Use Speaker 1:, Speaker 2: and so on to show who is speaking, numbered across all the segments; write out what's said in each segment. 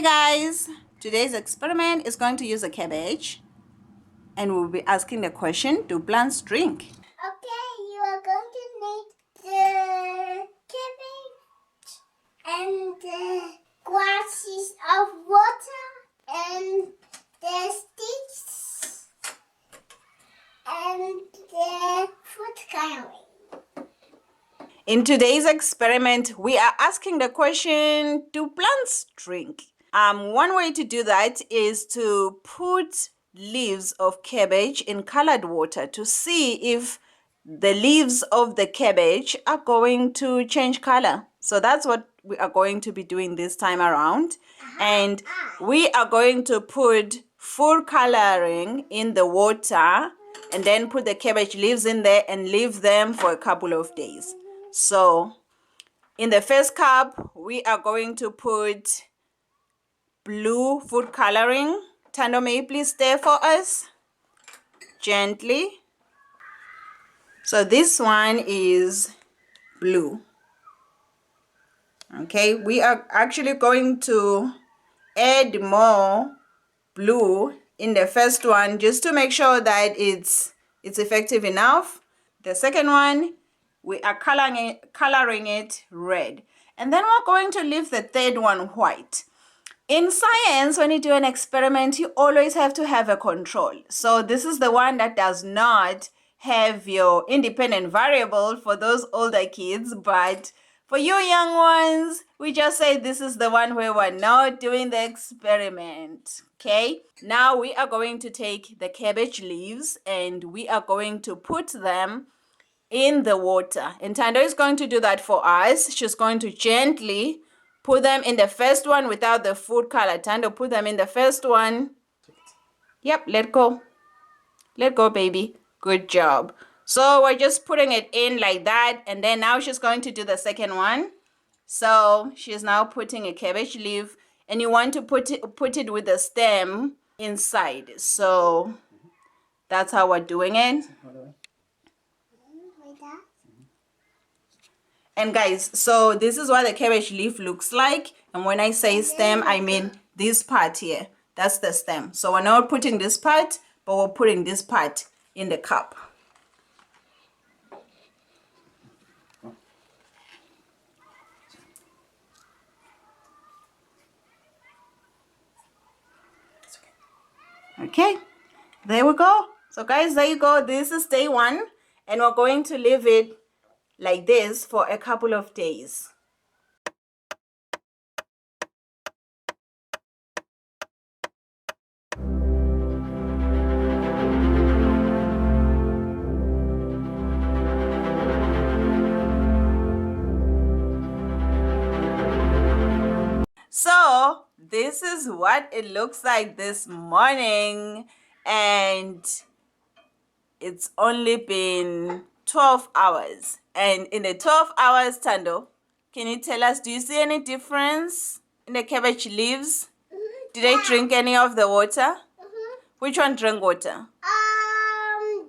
Speaker 1: Hey guys, today's experiment is going to use a cabbage and we'll be asking the question, do plants drink?
Speaker 2: Okay, you are going to need the cabbage and the glasses of water and the sticks and the food coloring.
Speaker 1: In today's experiment, we are asking the question, do plants drink? One way to do that is to put leaves of cabbage in colored water to see if the leaves of the cabbage are going to change color. So that's what we are going to be doing this time around. And we are going to put food coloring in the water and then put the cabbage leaves in there and leave them for a couple of days. So in the first cup, we are going to put blue food coloring. Tando, may you please stir for us gently? So this one is blue. Okay, we are actually going to add more blue in the first one just to make sure that it's effective enough. The second one, we are coloring it red. And then we're going to leave the third one white. In science, when you do an experiment, you always have to have a control. So this is the one that does not have your independent variable for those older kids, but for you young ones, we just say this is the one where we're not doing the experiment. Okay, now we are going to take the cabbage leaves and we are going to put them in the water. And Tando is going to do that for us. She's going to gently put them in the first one without the food color. Tando, put them in the first one. Yep, let go. Let go, baby. Good job. So we're just putting it in like that. And then now she's going to do the second one. So she's now putting a cabbage leaf. And you want to put it with the stem inside. So that's how we're doing it. And guys, so this is what the cabbage leaf looks like. And when I say stem, I mean this part here. That's the stem. So we're not putting this part, but we're putting this part in the cup. Okay, there we go. So guys, there you go. This is day one. And we're going to leave it like this for a couple of days. So this is what it looks like this morning, and it's only been 12 hours. And in the 12 hours, Tando, can you tell us, do you see any difference in the cabbage leaves? Did they drink any of the water? Which one drank water?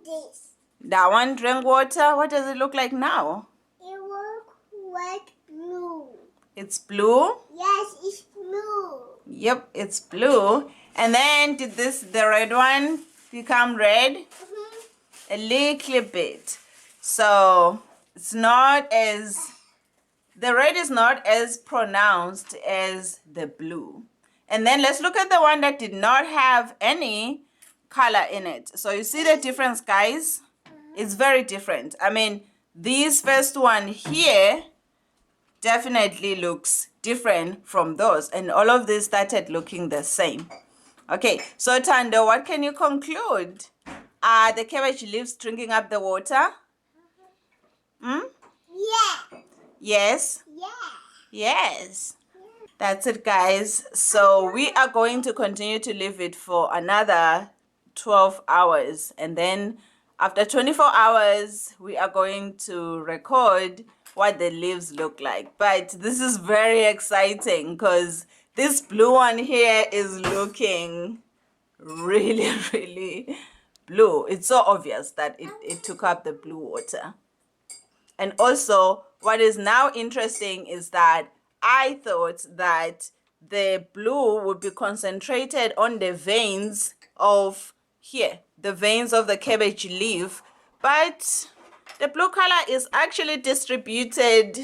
Speaker 2: This.
Speaker 1: That one drank water. What does it look like now?
Speaker 2: It looks like blue.
Speaker 1: It's blue?
Speaker 2: Yes, it's blue.
Speaker 1: Yep, it's blue. And then did the red one become red? A little bit. So it's not as, the red is not as pronounced as the blue. And then let's look at the one that did not have any color in it. So you see the difference, guys? It's very different. I mean, this first one here definitely looks different from those. And all of this started looking the same. Okay, so Tando, what can you conclude? Are the cabbage leaves drinking up the water?
Speaker 2: Yeah.
Speaker 1: Yes?
Speaker 2: Yeah.
Speaker 1: Yes. That's it, guys. So we are going to continue to leave it for another 12 hours. And then after 24 hours, we are going to record what the leaves look like. But this is very exciting because this blue one here is looking really, really blue. It's so obvious that it took up the blue water. And also, what is now interesting is that I thought that the blue would be concentrated on the veins of here, the veins of the cabbage leaf, but the blue color is actually distributed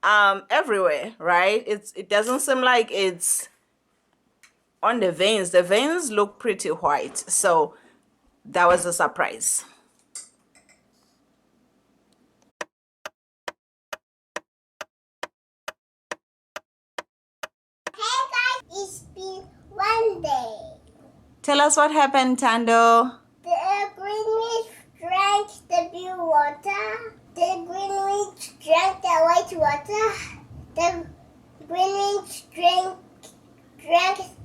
Speaker 1: everywhere, right? It doesn't seem like it's on the veins. The veins look pretty white, so that was a surprise.
Speaker 2: Hey guys, it's been one day.
Speaker 1: Tell us what happened, Tando.
Speaker 2: The greenwich drank the blue water. The greenwich drank the white water. The greenwich drank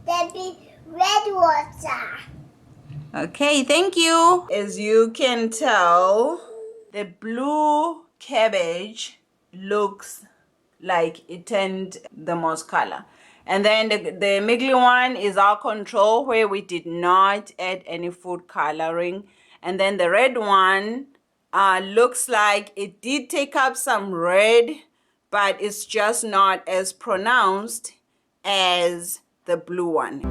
Speaker 2: the red water.
Speaker 1: Okay, thank you. As you can tell, the blue cabbage looks like it turned the most color. And then the miggly one is our control, where we did not add any food coloring. And then the red one looks like it did take up some red, but it's just not as pronounced as the blue one.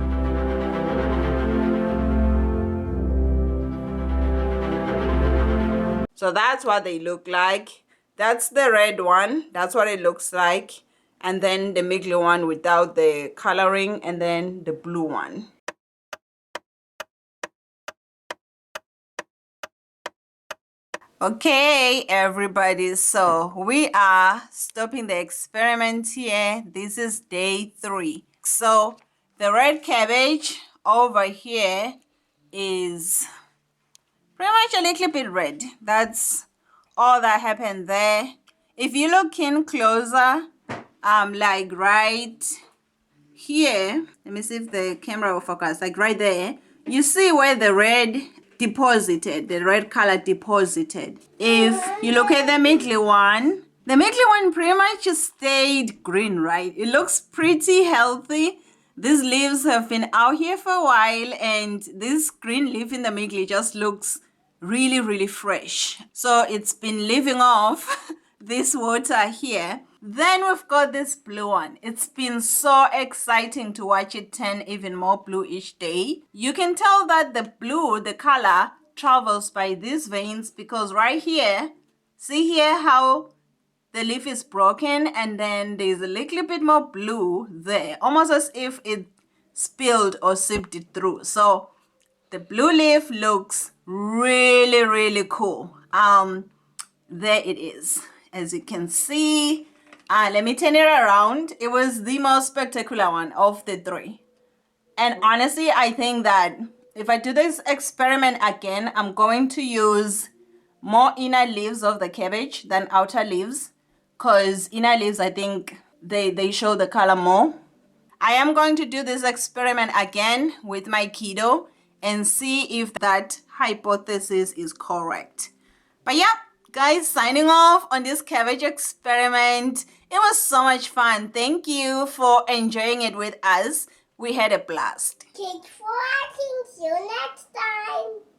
Speaker 1: So that's what they look like. That's the red one. That's what it looks like. And then the miggly one without the coloring, and then the blue one. Okay, everybody, so we are stopping the experiment here. This is day 3. So the red cabbage over here is pretty much a little bit red. That's all that happened there. If you look in closer, like right here, let me see if the camera will focus, like right there, you see where the red deposited, the red color deposited. If you look at the middle one, the middle one pretty much stayed green, right? It looks pretty healthy. These leaves have been out here for a while, and this green leaf in the middle just looks really, really fresh. So it's been leaving off this water here. Then we've got this blue one. It's been so exciting to watch it turn even more blue each day. You can tell that the blue, the color, travels by these veins, because right here, see here how the leaf is broken, and then there's a little bit more blue there, almost as if it spilled or sipped it through. So the blue leaf looks really, really cool. There it is, as you can see. Let me turn it around. It was the most spectacular one of the 3. And honestly, I think that if I do this experiment again, I'm going to use more inner leaves of the cabbage than outer leaves, because inner leaves, I think they show the color more. I am going to do this experiment again with my kiddo and see if that hypothesis is correct. But yeah, guys, signing off on this cabbage experiment. It was so much fun. Thank you for enjoying it with us. We had a blast.
Speaker 2: Thanks for watching. See you next time.